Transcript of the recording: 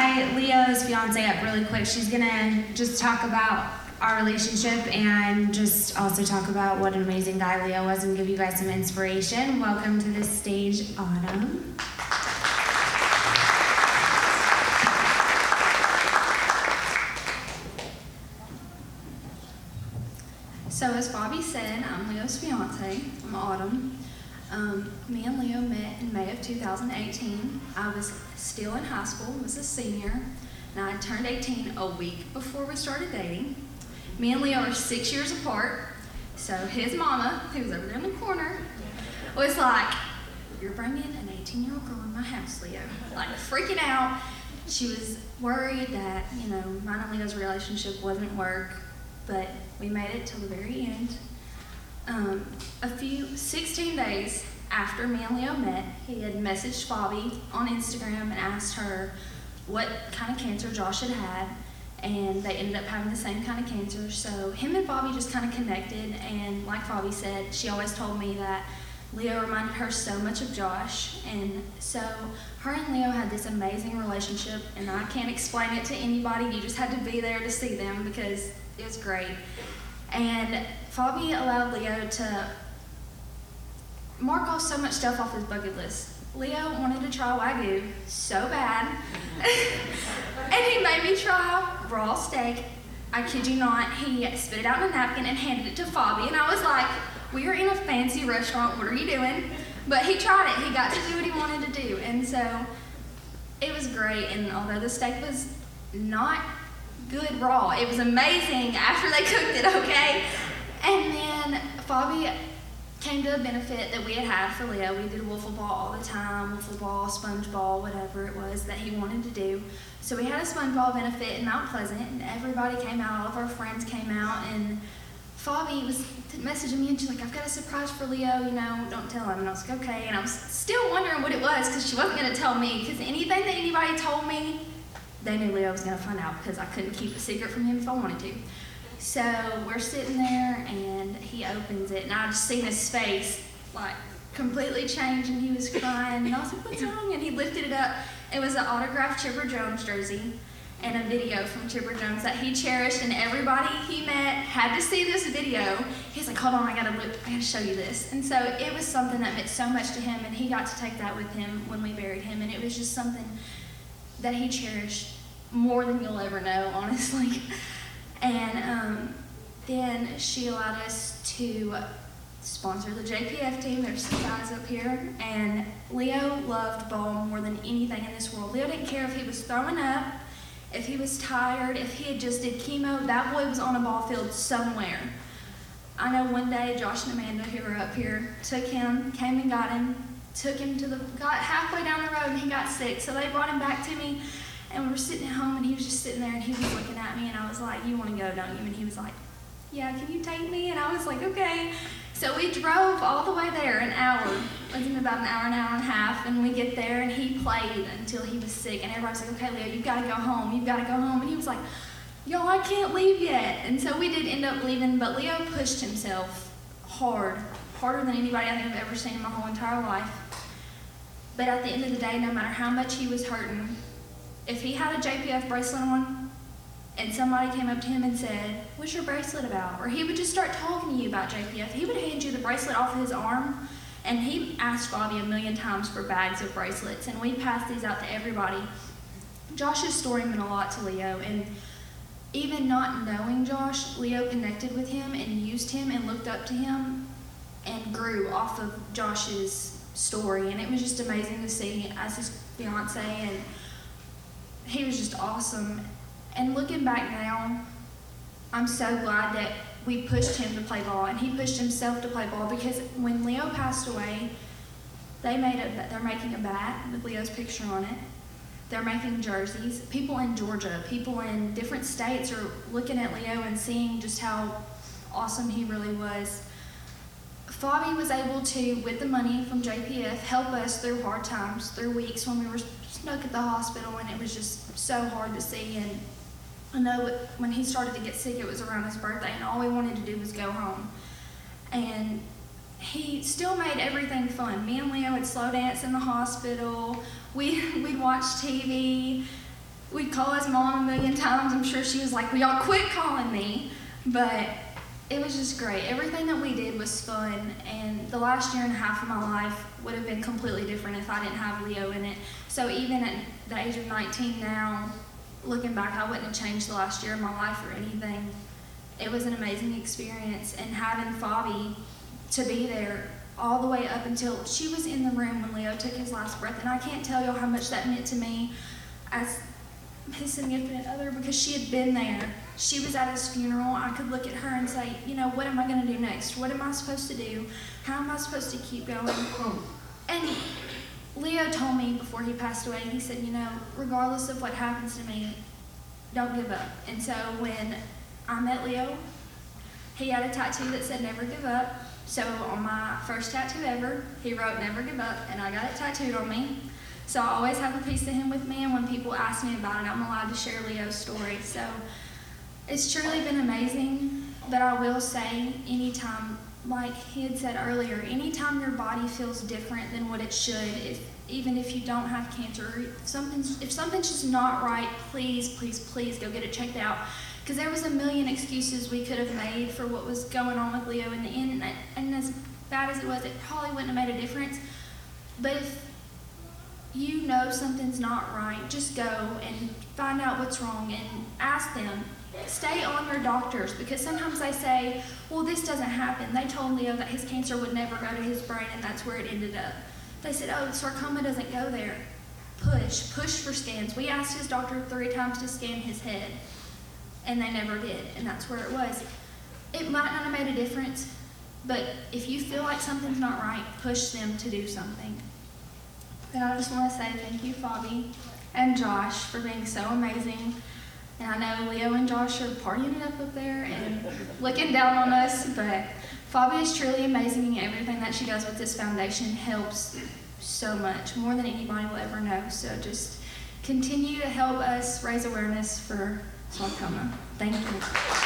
invite Leo's fiance up really quick. She's gonna just talk about our relationship and just also talk about what an amazing guy Leo was and give you guys some inspiration. Welcome to the stage, Autum. So as Fabi said, I'm Leo's fiance. I'm Autumn. Me and Leo met in May of 2018. I was still in high school, was a senior, and I turned 18 a week before we started dating. Me and Leo are 6 years apart, so his mama, who's over there in the corner, was like, "You're bringing an 18-year-old girl in my house, Leo." Like, freaking out. She was worried that, mine and Leo's relationship wouldn't work, but we made it till the very end. 16 days after me and Leo met, he had messaged Fabi on Instagram and asked her what kind of cancer Josh had had, and they ended up having the same kind of cancer. So him and Fabi just kind of connected, and like Fabi said, she always told me that Leo reminded her so much of Josh, and so her and Leo had this amazing relationship, and I can't explain it to anybody. You just had to be there to see them because it was great. And Fabi allowed Leo to mark off so much stuff off his bucket list. Leo wanted to try Wagyu so bad, and he made me try raw steak. I kid you not, he spit it out in a napkin and handed it to Fabi, and I was like, "We are in a fancy restaurant, what are you doing?" But he tried it, he got to do what he wanted to do, and so it was great. And although the steak was not good raw, it was amazing after they cooked it, okay? And then Fabi came to a benefit that we had for Leo. We did wiffle ball all the time, wiffle ball, sponge ball, whatever it was that he wanted to do. So we had a sponge ball benefit in Mount Pleasant, and everybody came out, all of our friends came out, and Fabi was messaging me, and she's like, "I've got a surprise for Leo, don't tell him." And I was like, "Okay." And I was still wondering what it was because she wasn't going to tell me, because anything that anybody told me, they knew Leo was going to find out because I couldn't keep a secret from him if I wanted to. So we're sitting there, and he opens it, and I just seen his face, like, completely change, and he was crying, and I was like, "What's wrong?" And he lifted it up. It was an autographed Chipper Jones jersey and a video from Chipper Jones that he cherished, and everybody he met had to see this video. He's like, "Hold on, I gotta show you this." And so it was something that meant so much to him, and he got to take that with him when we buried him, and it was just something that he cherished more than you'll ever know, honestly. And then she allowed us to sponsor the JPF team. There's some guys up here, and Leo loved ball more than anything in this world. Leo didn't care if he was throwing up, if he was tired, if he had just did chemo, that boy was on a ball field somewhere. I know one day Josh and Amanda, who were up here, took him, came and got him, got halfway down the road, and he got sick, so they brought him back to me. And we were sitting at home, and he was just sitting there, and he was looking at me, and I was like, "You want to go, don't you?" And he was like, "Yeah, can you take me?" And I was like, "Okay." So we drove all the way there, an hour. It was about an hour and a half, and we get there, and he played until he was sick, and everybody's like, "Okay, Leo, you've got to go home, you've got to go home." And he was like, "Yo, I can't leave yet." And so we did end up leaving, but Leo pushed himself harder than anybody I think I've ever seen in my whole entire life. But at the end of the day, no matter how much he was hurting, if he had a JPF bracelet on and somebody came up to him and said, "What's your bracelet about?" or he would just start talking to you about JPF, he would hand you the bracelet off of his arm, and he asked Fabi a million times for bags of bracelets, and we passed these out to everybody. Josh's story meant a lot to Leo, and even not knowing Josh, Leo connected with him and used him and looked up to him and grew off of Josh's story, and it was just amazing to see as his fiance, and he was just awesome. And looking back now, I'm so glad that we pushed him to play ball, and he pushed himself to play ball, because when Leo passed away, they're making a bat with Leo's picture on it. They're making jerseys. People in Georgia, people in different states are looking at Leo and seeing just how awesome he really was. Fabi was able to, with the money from JPF, help us through hard times, through weeks when we were stuck at the hospital, and it was just so hard to see. And I know when he started to get sick, it was around his birthday, and all we wanted to do was go home. And he still made everything fun. Me and Leo would slow dance in the hospital. We'd watch TV. we'd call his mom a million times. I'm sure she was like, "Will y'all quit calling me?" But it was just great. Everything that we did was fun, and the last year and a half of my life would have been completely different if I didn't have Leo in it. So even at the age of 19 now, looking back, I wouldn't have changed the last year of my life or anything. It was an amazing experience, and having Fabi to be there all the way up until she was in the room when Leo took his last breath, and I can't tell you how much that meant to me as his significant other, because she had been there. She was at his funeral. I could look at her and say, you know, what am I going to do next? What am I supposed to do? How am I supposed to keep going? And Leo told me before he passed away, he said, you know, regardless of what happens to me, don't give up. And so when I met Leo, he had a tattoo that said never give up. So on my first tattoo ever, he wrote never give up, and I got it tattooed on me. So I always have a piece of him with me, and when people ask me about it, I'm allowed to share Leo's story. So it's truly been amazing, but I will say, anytime, like he had said earlier, anytime your body feels different than what it should, even if you don't have cancer, if something's just not right, please, please, please go get it checked out. Because there was a million excuses we could have made for what was going on with Leo in the end, and as bad as it was, it probably wouldn't have made a difference. But if you know something's not right, just go and find out what's wrong and ask them. Stay on your doctors, because sometimes they say, well, this doesn't happen. They told Leo that his cancer would never go to his brain, and that's where it ended up. They said, oh, sarcoma doesn't go there. Push for scans. We asked his doctor 3 times to scan his head, and they never did, and that's where it was. It might not have made a difference, but if you feel like something's not right, push them to do something. And I just want to say thank you, Fabi and Josh, for being so amazing. And I know Leo and Josh are partying it up there and looking down on us, but Fabi is truly amazing, and everything that she does with this foundation helps so much, more than anybody will ever know. So just continue to help us raise awareness for sarcoma. Thank you.